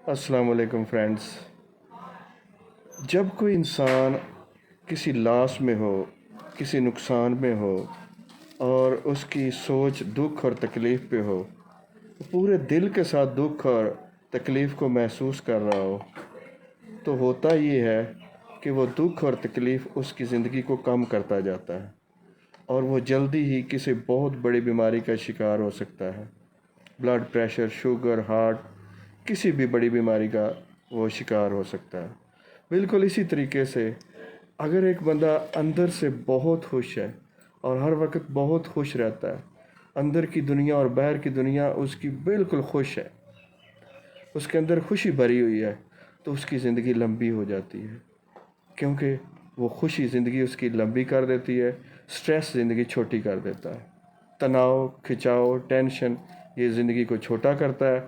السلام علیکم فرینڈز۔ جب کوئی انسان کسی لاس میں ہو، کسی نقصان میں ہو اور اس کی سوچ دکھ اور تکلیف پہ ہو، پورے دل کے ساتھ دکھ اور تکلیف کو محسوس کر رہا ہو، تو ہوتا یہ ہے کہ وہ دکھ اور تکلیف اس کی زندگی کو کم کرتا جاتا ہے اور وہ جلدی ہی کسی بہت بڑی بیماری کا شکار ہو سکتا ہے۔ بلڈ پریشر، شوگر، ہارٹ، کسی بھی بڑی بیماری کا وہ شکار ہو سکتا ہے۔ بالکل اسی طریقے سے اگر ایک بندہ اندر سے بہت خوش ہے اور ہر وقت بہت خوش رہتا ہے، اندر کی دنیا اور باہر کی دنیا اس کی بالکل خوش ہے، اس کے اندر خوشی بھری ہوئی ہے، تو اس کی زندگی لمبی ہو جاتی ہے، کیونکہ وہ خوشی زندگی اس کی لمبی کر دیتی ہے، سٹریس زندگی چھوٹی کر دیتا ہے، تناؤ، کھچاؤ، ٹینشن یہ زندگی کو چھوٹا کرتا ہے